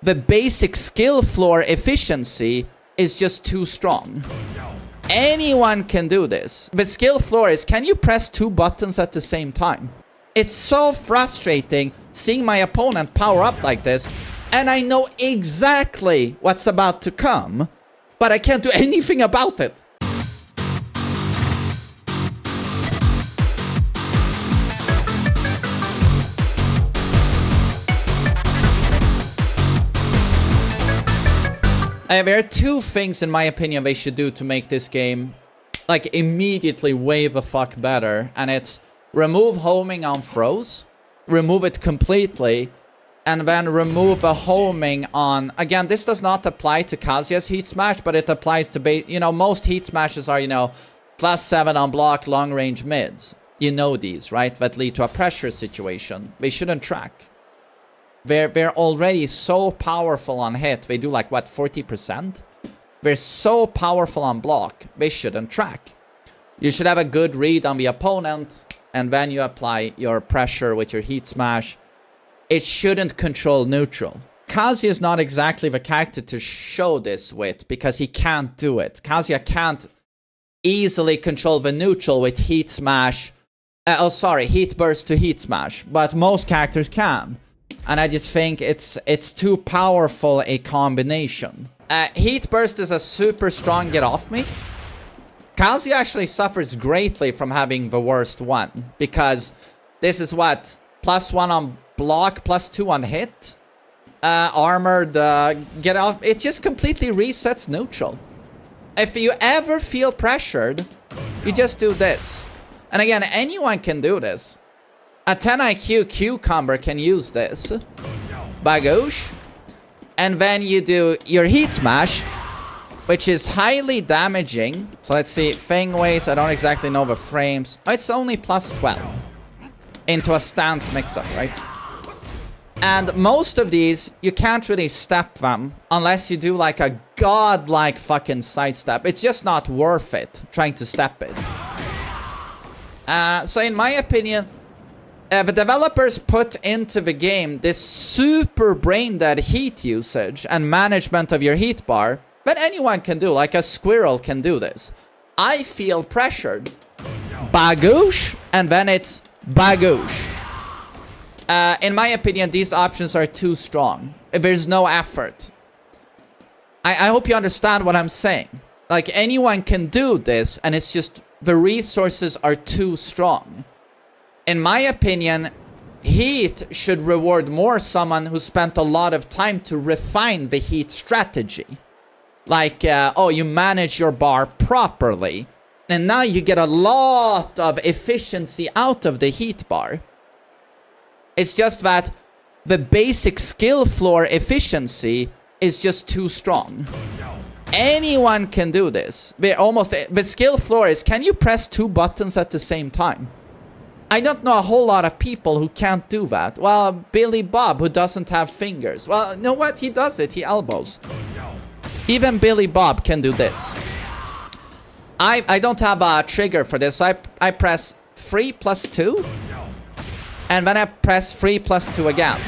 the basic skill floor efficiency is just too strong. Anyone can do this. The skill floor is, can you press 2 buttons at the same time? It's so frustrating seeing my opponent power up like this, and I know exactly what's about to come, but I can't do anything about it. There are 2 things, in my opinion, they should do to make this game, like, immediately way the fuck better. And it's remove homing on throws, remove it completely, and then remove the homing on... Again, this does not apply to Kazuya's Heat Smash, but it applies to... You know, most Heat Smashes are, you know, +7 on block, long-range mids. You know these, right? That lead to a pressure situation. They shouldn't track. They're already so powerful on hit. They do like, what, 40%? They're so powerful on block. They shouldn't track. You should have a good read on the opponent, and then you apply your pressure with your Heat Smash. It shouldn't control neutral. Kazuya is not exactly the character to show this with, because he can't do it. Kazuya can't easily control the neutral with Heat Smash. Heat Burst to Heat Smash. But most characters can. And I just think it's too powerful a combination. Heat Burst is a super strong get off me. Kazuya actually suffers greatly from having the worst one. Because this is what? +1 on block, +2 on hit. Armored, get off. It just completely resets neutral. If you ever feel pressured, you just do this. And again, anyone can do this. A 10 IQ Cucumber can use this. Bagoosh. And then you do your Heat Smash, which is highly damaging. So let's see. Feng Ways, I don't exactly know the frames. Oh, it's only +12. Into a stance mix-up, right? And most of these, you can't really step them unless you do like a godlike fucking sidestep. It's just not worth it trying to step it. So in my opinion... the developers put into the game this super brain-dead heat usage and management of your heat bar that anyone can do, like a squirrel can do this. I feel pressured. Bagoosh, and then it's bagoosh. In my opinion, these options are too strong. There's no effort. I hope you understand what I'm saying. Like, anyone can do this, and it's just the resources are too strong. In my opinion, Heat should reward more someone who spent a lot of time to refine the Heat strategy. Like, oh, you manage your bar properly, and now you get a lot of efficiency out of the Heat bar. It's just that the basic skill floor efficiency is just too strong. Anyone can do this. The skill floor is, can you press 2 buttons at the same time? I don't know a whole lot of people who can't do that. Well, Billy Bob, who doesn't have fingers. Well, you know what? He does it. He elbows. Even Billy Bob can do this. I don't have a trigger for this, so I press 3 + 2. And then I press 3 + 2 again.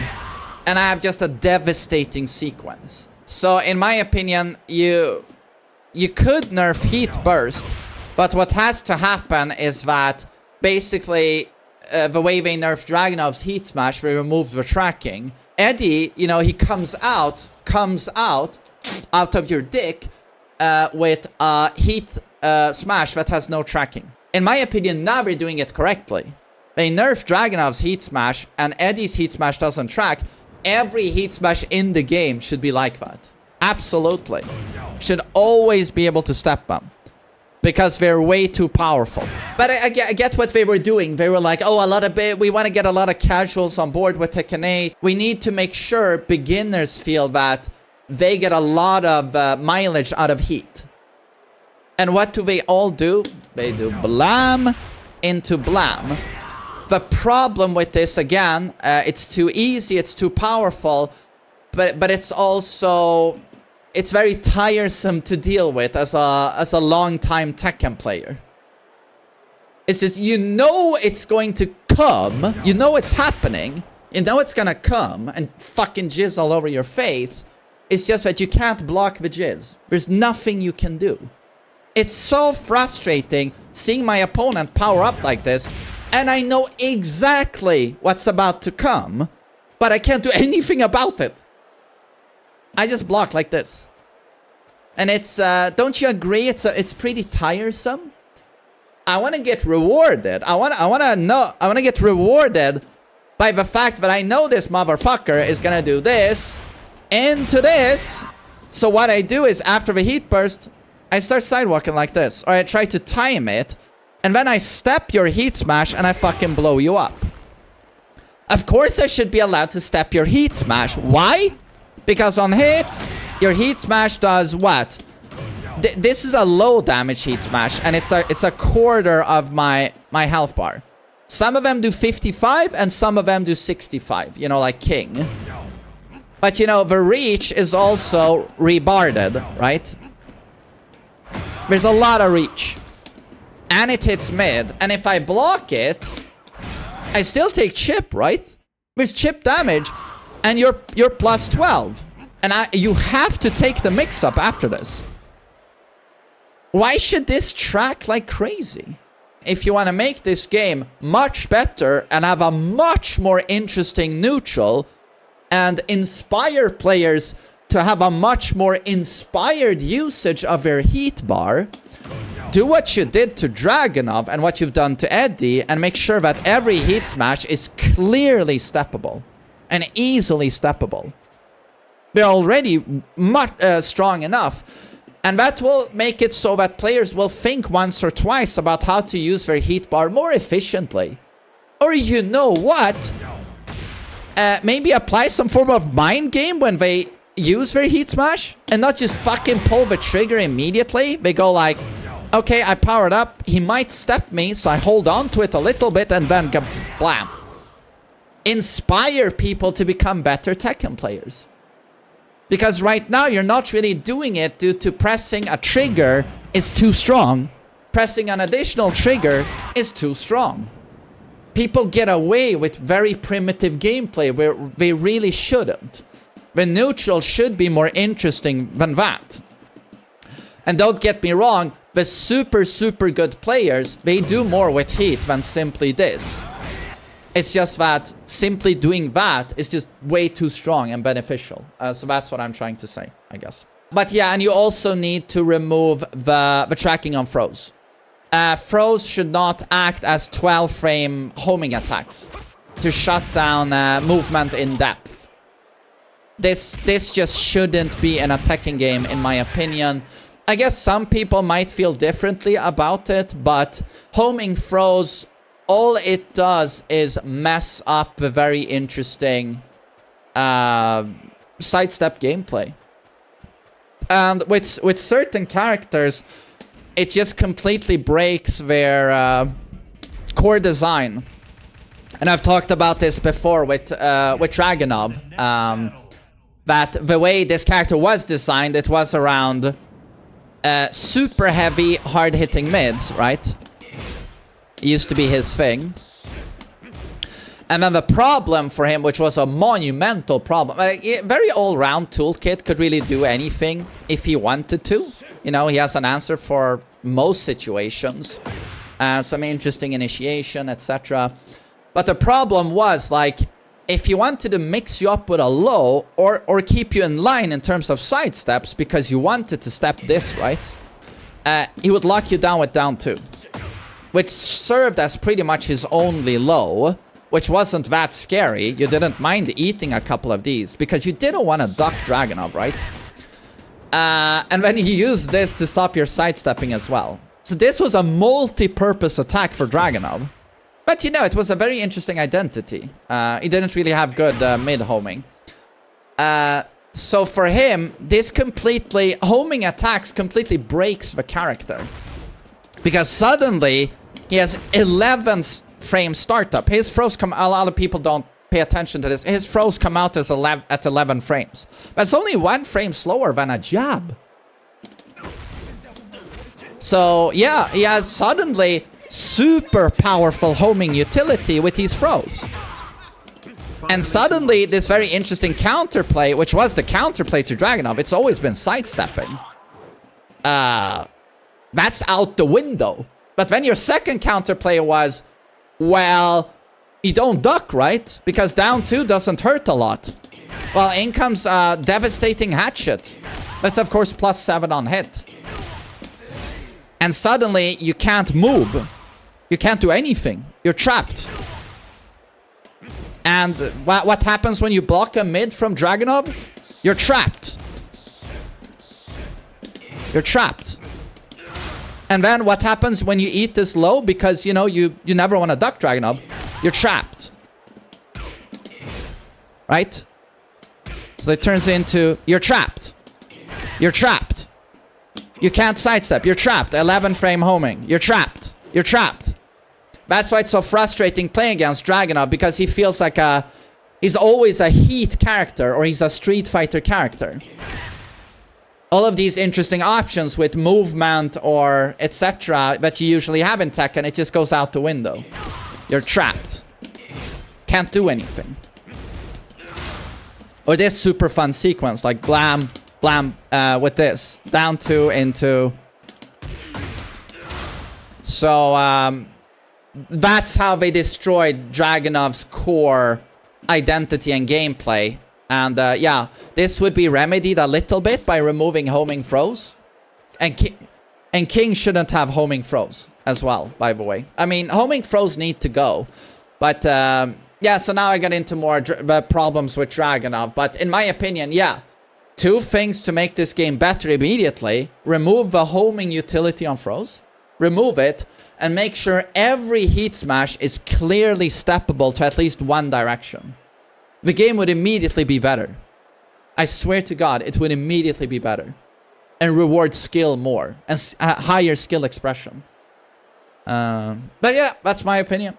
And I have just a devastating sequence. So, in my opinion, you could nerf Heat Burst, but what has to happen is that basically, the way they nerfed Dragunov's Heat Smash, they removed the tracking. Eddie, you know, he comes out of your dick with a Heat Smash that has no tracking. In my opinion, now they're doing it correctly. They nerfed Dragunov's Heat Smash, and Eddie's Heat Smash doesn't track. Every Heat Smash in the game should be like that. Absolutely. Should always be able to step them. Because they're way too powerful. But I get what they were doing. They were like, oh, we want to get a lot of casuals on board with Tekken 8. We need to make sure beginners feel that they get a lot of mileage out of Heat. And what do they all do? They do blam into blam. The problem with this, again, it's too easy, it's too powerful, but it's also... It's very tiresome to deal with as a long-time Tekken player. It's just, you know it's going to come, you know it's happening, You know it's gonna come and fucking jizz all over your face. It's just that you can't block the jizz. There's nothing you can do. It's so frustrating seeing my opponent power up like this, and I know exactly what's about to come, but I can't do anything about it. I just block like this. And it's, don't you agree? It's pretty tiresome. I want to get rewarded. I want to get rewarded by the fact that I know this motherfucker is gonna do this into this. So what I do is after the heat burst, I start sidewalking like this, or I try to time it, and then I step your heat smash and I fucking blow you up. Of course I should be allowed to step your heat smash. Why? Because on hit, your heat smash does what? This is a low damage heat smash, and it's a quarter of my health bar. Some of them do 55 and some of them do 65, you know, like King. But you know, the reach is also rebarded, right? There's a lot of reach. And it hits mid, and if I block it, I still take chip, right? There's chip damage, and you're plus 12. And you have to take the mix-up after this. Why should this track like crazy? If you want to make this game much better and have a much more interesting neutral and inspire players to have a much more inspired usage of their heat bar, do what you did to Dragunov and what you've done to Eddie and make sure that every heat smash is clearly steppable and easily steppable. They're already much strong enough. And that will make it so that players will think once or twice about how to use their heat bar more efficiently. Or you know what? Maybe apply some form of mind game when they use their heat smash and not just fucking pull the trigger immediately. They go like, okay, I powered up. He might step me, so I hold on to it a little bit and then go blam. Inspire people to become better Tekken players. Because right now, you're not really doing it due to pressing a trigger is too strong. Pressing an additional trigger is too strong. People get away with very primitive gameplay where they really shouldn't. The neutral should be more interesting than that. And don't get me wrong, the super, super good players, they do more with heat than simply this. It's just that simply doing that is just way too strong and beneficial. So that's what I'm trying to say, I guess. But yeah, and you also need to remove the tracking on throws. Throws should not act as 12-frame homing attacks to shut down movement in depth. This just shouldn't be in a Tekken game, in my opinion. I guess some people might feel differently about it, but homing throws, all it does is mess up the very interesting sidestep gameplay. And with certain characters, it just completely breaks their core design. And I've talked about this before with Dragunov. That the way this character was designed, it was around super heavy, hard-hitting mids, right? It used to be his thing. And then the problem for him, which was a monumental problem, very all-round toolkit, could really do anything if he wanted to. You know, he has an answer for most situations. Some interesting initiation, etc. But the problem was, like, if he wanted to mix you up with a low, or keep you in line in terms of side steps, because you wanted to step this, right? He would lock you down with down 2. Which served as pretty much his only low, which wasn't that scary. You didn't mind eating a couple of these, because you didn't want to duck Dragunov, right? And then he used this to stop your sidestepping as well. So this was a multi-purpose attack for Dragunov. But you know, it was a very interesting identity. He didn't really have good mid-homing. So for him, this completely, homing attacks completely breaks the character. Because suddenly, he has 11 frame startup. His throws come, a lot of people don't pay attention to this. His throws come out as at 11 frames. That's only 1 frame slower than a jab. So yeah, he has suddenly super powerful homing utility with these throws. And suddenly, this very interesting counterplay, which was the counterplay to Dragunov, it's always been sidestepping. That's out the window. But then your second counterplay was, well, you don't duck, right? Because down 2 doesn't hurt a lot. Well, in comes devastating hatchet. That's, of course, +7 on hit. And suddenly, you can't move. You can't do anything. You're trapped. And what happens when you block a mid from Dragunov? You're trapped. You're trapped. And then what happens when you eat this low? Because, you know, you never want to duck Dragunov. You're trapped. Right? So it turns into, you're trapped. You're trapped. You can't sidestep. You're trapped. 11 frame homing. You're trapped. You're trapped. That's why it's so frustrating playing against Dragunov, because he feels like he's always a Heat character, or he's a Street Fighter character. All of these interesting options with movement or etc. that you usually have in Tekken, it just goes out the window. You're trapped. Can't do anything. Or this super fun sequence, like blam, blam, with this. Down 2 into... So, that's how they destroyed Dragunov's core identity and gameplay. And yeah, this would be remedied a little bit by removing homing throws. And King shouldn't have homing throws as well, by the way. I mean, homing throws need to go. But yeah, so now I got into more problems with Dragunov. But in my opinion, yeah, 2 things to make this game better immediately. Remove the homing utility on throws. Remove it. And make sure every heat smash is clearly steppable to at least one direction. The game would immediately be better. I swear to God, it would immediately be better. And reward skill more. And higher skill expression. But yeah, that's my opinion.